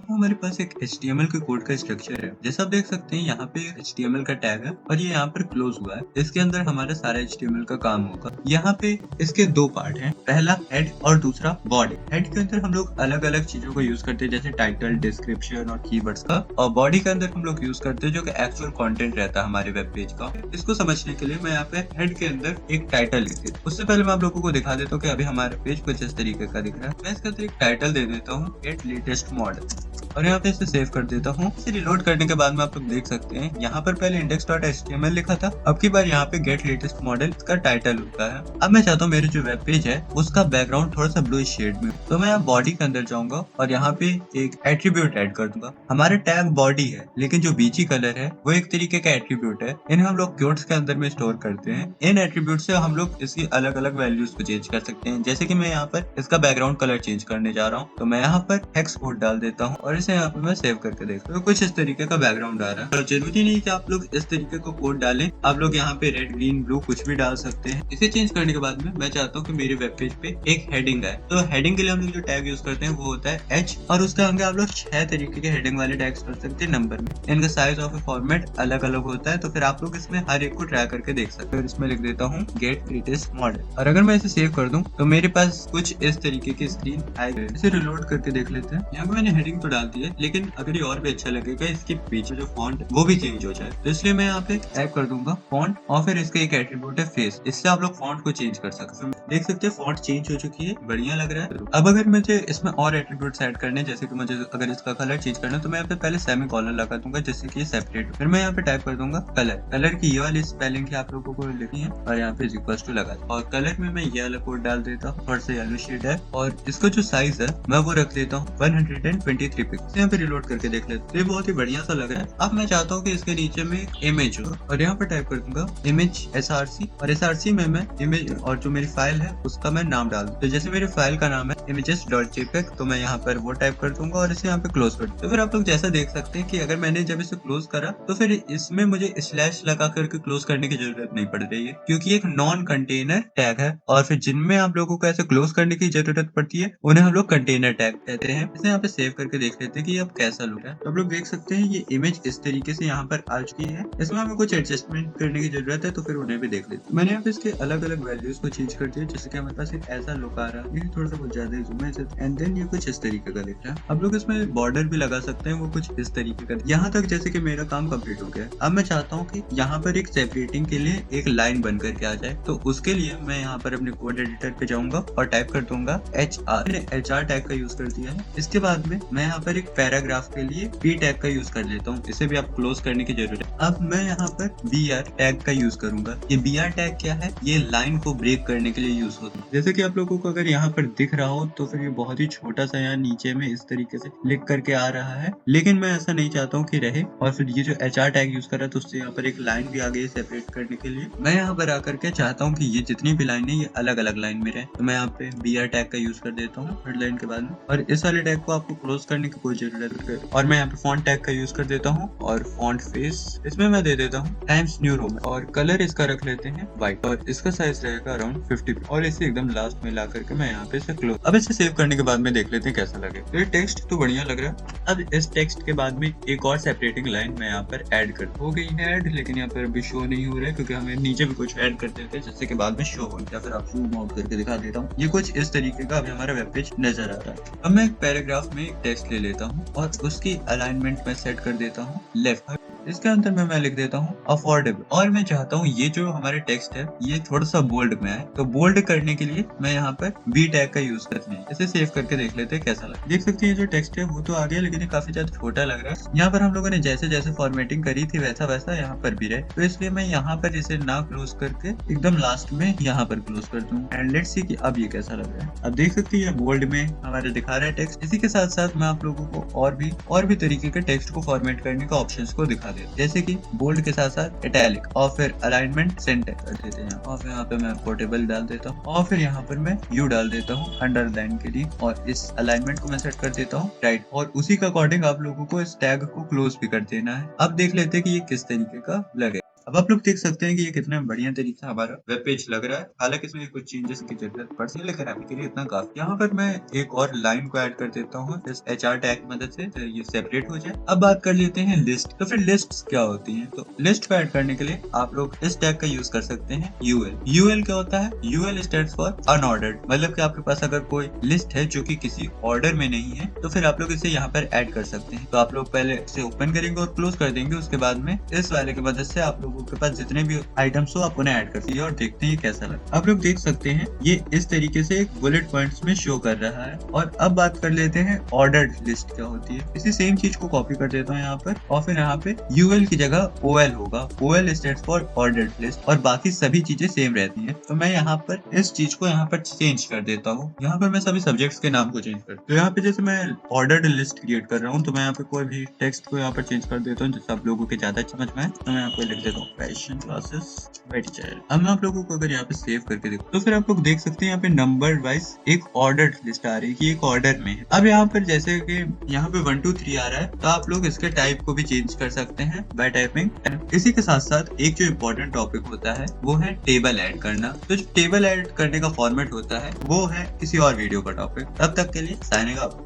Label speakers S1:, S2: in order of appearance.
S1: पे हमारे पास एक HTML के कोड का स्ट्रक्चर है। जैसा आप देख सकते हैं यहाँ पे HTML का टैग है और ये यहाँ पर क्लोज हुआ है। इसके अंदर हमारा सारा HTML का काम होगा। यहाँ पे इसके दो पार्ट हैं, पहला हेड और दूसरा बॉडी। हेड के अंदर हम लोग अलग अलग चीजों को यूज करते हैं जैसे टाइटल, डिस्क्रिप्शन और कीवर्ड्स का, और बॉडी के अंदर हम लोग यूज करते हैं जो कि एक्चुअल कंटेंट रहता है हमारे वेब पेज का। इसको समझने के लिए मैं यहाँ पे हेड के अंदर एक टाइटल लिख देता हूँ। उससे पहले मैं आप लोगों को दिखा देता हूँ कि अभी हमारा पेज कुछ इस तरीके का दिख रहा है। मैं इसके अंदर एक टाइटल दे देता हूँ, गेट लेटेस्ट मॉडल, और यहाँ पे इसे सेव कर देता हूँ। इसे रिलोड करने के बाद में आप लोग देख सकते हैं यहाँ पर पहले index.html लिखा था, अब की बार यहाँ पे गेट लेटेस्ट मॉडल का टाइटल होता है। अब मैं चाहता हूँ मेरे जो वेब पेज है उसका बैकग्राउंड थोड़ा सा ब्लू शेड में, तो मैं यहाँ बॉडी के अंदर जाऊंगा और यहाँ पे एक एट्रीब्यूट ऐड कर दूंगा। हमारा टैग बॉडी है लेकिन जो बीची कलर है वो एक तरीके का एट्रीब्यूट है। इन्हें हम लोग क्योट्स के अंदर में स्टोर करते हैं। इन एट्रीब्यूट से हम लोग इसकी अलग अलग वैल्यूज को चेंज कर सकते हैं। जैसे कि मैं यहाँ पर इसका बैकग्राउंड कलर चेंज करने जा रहा हूँ, तो मैं यहाँ पर हेक्स कोड डाल देता हूँ और इसे यहाँ पे मैं सेव करके देखता हूँ। तो कुछ इस तरीके का बैकग्राउंड आ रहा है। तो जरूरी नहीं कि आप लोग इस तरीके का कोड डालें, आप लोग यहाँ पे रेड, ग्रीन, ब्लू कुछ भी डाल सकते हैं। इसे चेंज करने के बाद में मैं चाहता हूँ कि मेरे वेब पेज पे एक हेडिंग आए। तो हेडिंग के लिए हम लोग जो टैग यूज करते हैं वो होता है H, और उसके आगे आप लोग 6 तरीके के हेडिंग वाले टैग्स कर सकते हैं नंबर में। इनका साइज ऑफ फॉर्मेट अलग अलग होता है, तो फिर आप लोग इसमें हर एक को ट्राई करके देख सकते हैं। इसमें लिख देता हूँ गेट लेटेस्ट मॉडल, और अगर मैं इसे सेव कर दूं तो मेरे पास कुछ इस तरीके की स्क्रीन आएगी। इसे रिलोड करके देख लेते हैं। यहाँ पे मैंने हेडिंग तो डाल दी है, लेकिन अगर ये और भी अच्छा लगेगा इसके पीछे जो फॉन्ट वो भी चेंज हो जाए, तो इसलिए मैं यहाँ पे टाइप कर दूंगा फॉन्ट, और फिर इसका एक एट्रीब्यूट है फेस। इससे आप लोग फॉन्ट को चेंज कर सकते हैं। देख सकते हैं फॉन्ट चेंज हो चुकी है, बढ़िया लग रहा है। अब अगर मुझे इसमें और एट्रीब्यूट्स ऐड करने, जैसे कि मुझे अगर इसका कलर चेंज करना है, तो मैं यहाँ पे पहले सेमी कॉलन लगा दूंगा जिससे कि ये सेपरेट। फिर मैं यहाँ पे टाइप कर दूंगा कलर। कलर की ये वाली स्पेलिंग आप लोगों को लिखनी है और यहाँ पे इक्वल टू लगा, और कलर में मैं ये वाला कोड डाल देता हूँ, थोड़ा सा येलो शेड है, और इसका जो साइज है मैं वो रख देता हूँ 123 पिक्सल। यहाँ पे रिलोड करके देख लेते हैं, ये बहुत ही बढ़िया सा लग रहा है। अब मैं चाहता हूँ कि इसके नीचे में इमेज हो, और यहाँ पे टाइप कर दूंगा इमेज src, और src में मैं इमेज और जो मेरी फाइल है उसका मैं नाम डाल दूँ। तो जैसे मेरी फाइल का नाम है images.jpg, तो मैं यहाँ पर वो टाइप कर दूंगा और इसे यहाँ पे क्लोज कर दूँ। तो फिर आप लोग जैसा देख सकते हैं कि अगर मैंने जब इसे क्लोज करा तो फिर इसमें मुझे स्लैश लगा करके क्लोज करने की जरूरत नहीं पड़ रही है, क्योंकि एक नॉन कंटेनर टैग है। और फिर जिनमें आप लोगों को ऐसे क्लोज करने की जरूरत पड़ती है उन्हें हम लोग कंटेनर टैग कहते हैं। इसे यहाँ पे सेव करके देख लेते हैं कि अब कैसा लुक है। तो आप लोग देख सकते हैं ये इमेज इस तरीके से यहाँ पर आ चुकी है। इसमें हमें कुछ एडजस्टमेंट करने की जरूरत है, तो फिर उन्हें भी देख लेते हैं। मैंने यहाँ पे इसके अलग अलग वैल्यूज को चेंज कर दिया, जैसे कि हमारे पास एक ऐसा लुक आ रहा है। ये थोड़ा सा कुछ ज्यादा जूम है, एंड देन ये कुछ इस तरीके का दिख रहा है। आप लोग इसमें बॉर्डर भी लगा सकते हैं, वो कुछ इस तरीके का। यहाँ तक जैसे कि मेरा काम कंप्लीट हो गया। अब मैं चाहता हूँ कि यहाँ पर एक सेपरेटिंग के लिए एक लाइन बन करके आ जाए, तो उसके लिए मैं यहाँ पर अपने कोड एडिटर पे जाऊंगा और टाइप कर दूंगा HR। मैंने HR टैग का यूज कर दिया है। इसके बाद में मैं यहाँ पर एक पैराग्राफ के लिए P टैग का यूज कर लेता हूँ। इसे भी आप क्लोज करने की जरूरत है। अब मैं यहाँ पर BR टैग का यूज करूंगा। ये BR टैग क्या है? ये लाइन को ब्रेक करने के लिए यूज होता है। जैसे कि आप लोगों को अगर यहाँ पर दिख रहा हो तो फिर ये बहुत ही छोटा सा यहाँ नीचे में इस तरीके से लिख करके आ रहा है, लेकिन मैं ऐसा नहीं चाहता हूँ कि रहे। और फिर ये जो HR टैग यूज कर रहा है तो उससे यहाँ पर एक लाइन भी आ गई सेपरेट करने के लिए। मैं यहाँ पर आकर के चाहता हूँ कि ये जितनी भी लाइन है ये अलग अलग लाइन में रहे, तो मैं यहाँ पे BR टैग का यूज कर देता हूँ थर्ड लाइन के बाद में। और इस वाले टैग को आपको क्लोज करने की कोई जरूरत है। और मैं यहाँ पे फॉन्ट टैग का यूज कर देता हूँ, और फॉन्ट फेस इसमें मैं दे देता हूँ टाइम्स न्यू रोमन, और कलर इसका रख लेते हैं व्हाइट, और इसका साइज रहेगा अराउंड 50, और इसे एकदम लास्ट में ला करके मैं यहाँ पे इसे क्लोज। अब इसे सेव करने के बाद में देख लेते हैं कैसा लगे। तो ये टेक्स्ट तो बढ़िया लग रहा है। अब इस टेक्स्ट के बाद में एक और सेपरेटिंग लाइन मैं यहाँ पर ऐड कर हो गई है ऐड, लेकिन यहाँ पर अभी शो नहीं हो रहा है क्योंकि हमें नीचे भी कुछ ऐड कर देते हैं जिससे कि बाद में शो हो। या फिर आप जूम आउट करके दिखा देता हूँ। ये कुछ इस तरीके का अभी हमारा वेब पेज नजर आ रहा है। अब मैं एक पैराग्राफ में एक टेक्स्ट ले लेता हूँ और उसकी अलाइनमेंट में सेट कर देता हूँ लेफ्ट। इसके अंदर में मैं लिख देता हूँ अफोर्डेबल, और मैं चाहता हूँ ये जो हमारे टेक्स्ट है ये थोड़ा सा बोल्ड में आए। तो बोल्ड करने के लिए मैं यहाँ पर B टैग का यूज करते हैं। इसे सेव करके देख लेते हैं कैसा लगा। देख सकते हैं जो टेक्स्ट है वो तो आ गया, लेकिन ये काफी ज्यादा छोटा लग रहा है। यहाँ पर हम लोगों ने जैसे जैसे फॉर्मेटिंग करी थी वैसा वैसा यहाँ पर भी रहे, तो इसलिए मैं यहाँ पर इसे ना क्लोज करके एकदम लास्ट में यहाँ पर क्लोज कर दूँ। एंड लेट्स सी कि अब ये कैसा लग रहा है। अब देख सकते हैं बोल्ड में हमारे दिखा रहा है टेक्स्ट। इसी के साथ साथ मैं आप लोगों को और भी तरीके के टेक्स्ट को फॉर्मेट करने का ऑप्शंस को दिखा देता हूं, जैसे कि बोल्ड के साथ साथ इटैलिक, और फिर अलाइनमेंट सेंटर कर देते हैं, और फिर यहाँ पे मैं पोर्टेबल डाल देता हूँ, और फिर यहाँ पर मैं यू डाल देता हूँ अंडरलाइन के लिए, और इस अलाइनमेंट को मैं सेट कर देता हूँ राइट, और उसी के अकॉर्डिंग आप लोगों को इस टैग को क्लोज भी कर देना है। अब देख लेते हैं कि ये किस तरीके का लगे। अब आप लोग देख सकते हैं कि ये कितना बढ़िया तरीके से हमारा वेब पेज लग रहा है। हालांकि इसमें कुछ चेंजेस की जरूरत पड़ सकती है, लेकिन अभी के लिए इतना काफी। यहाँ पर मैं एक और लाइन को ऐड कर देता हूँ इस HR टैग की मदद से, तो ये सेपरेट हो जाए। अब बात कर लेते हैं लिस्ट। तो फिर लिस्ट क्या होती है? तो लिस्ट को ऐड करने के लिए आप लोग इस टैग का यूज कर सकते हैं UL। UL क्या होता है? UL स्टैंड्स फॉर अनऑर्डर्ड, मतलब कि आपके पास अगर कोई लिस्ट है जो कि किसी ऑर्डर में नहीं है, तो फिर आप लोग इसे यहाँ पर ऐड कर सकते हैं। तो आप लोग पहले इसे ओपन करेंगे और क्लोज कर देंगे, उसके बाद में इस वाले की मदद से आप लोगों के पास जितने भी आइटम्स हो आप उन्हें ऐड कर सकते हैं और देखते हैं ये कैसा लगता है। आप लोग देख सकते हैं ये इस तरीके से बुलेट पॉइंट्स में शो कर रहा है। और अब बात कर लेते हैं ऑर्डर्ड लिस्ट क्या होती है। इसी सेम चीज को कॉपी कर देता हूँ यहाँ पर, और फिर यहाँ पे UL की जगह OL होगा। OL stands for ordered list, और बाकी सभी चीजें सेम रहती हैं। तो मैं यहाँ पर इस चीज को यहाँ पर चेंज कर देता हूँ। यहाँ पर मैं सभी सब्जेक्ट्स के नाम को चेंज कर, तो यहाँ पे जैसे मैं ऑर्डर्ड लिस्ट क्रिएट कर रहा हूँ, तो मैं यहाँ पे कोई भी टेक्स्ट को यहाँ पर चेंज कर देता हूँ जिससे आप लोगों के ज्यादा समझ में आए। तो मैं यहाँ पे लिख देता हूँ पैशन क्लासेस वेट चाइल्ड। अब मैं आप लोगों को अगर यहाँ पे सेव करके देखो, तो फिर आप लोग देख सकते हैं यहाँ पे नंबर वाइज एक ऑर्डर्ड लिस्ट आ रही है कि एक ऑर्डर में है। अब यहाँ पर जैसे कि यहाँ पे 1 2 3 आ रहा है, तो आप लोग इसके टाइप को भी चेंज कर सकते हैं बाय टाइपिंग। इसी के साथ साथ एक जो इम्पोर्टेंट टॉपिक होता है वो है टेबल ऐड करना। तो जो टेबल ऐड करने का फॉर्मेट होता है वो है किसी और वीडियो का टॉपिक। तब तक के लिए साइनिंग ऑफ।